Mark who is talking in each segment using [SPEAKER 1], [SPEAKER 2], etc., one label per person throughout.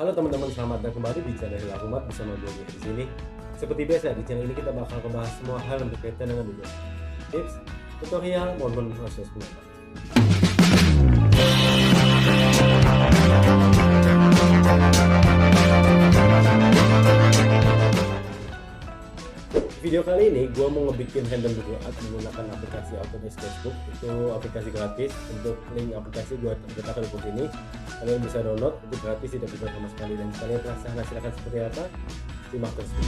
[SPEAKER 1] Halo teman-teman, selamat datang kembali di channel Hallo bersama gue di sini. Seperti biasa, di channel ini kita bakal membahas semua hal yang berkaitan dengan Doodle. Tips, tutorial, maupun proses penggambaran. Video kali ini gue mau ngebikin handphone Doodle art menggunakan aplikasi Autodesk Sketchbook. Itu aplikasi gratis. Untuk link aplikasi gue letakkan di bawah ini. Kalian bisa download, itu gratis, tidak dibayar sama sekali. Dan kalian penasaran hasilnya seperti apa? Terima kasih.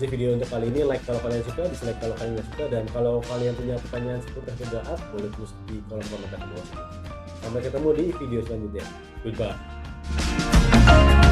[SPEAKER 1] aja video untuk kali ini. Like kalau kalian suka, dislike kalau kalian nggak suka, dan kalau kalian punya pertanyaan seputar kerjaan boleh tulis di kolom komentar di bawah. Sampai ketemu di video selanjutnya. Goodbye.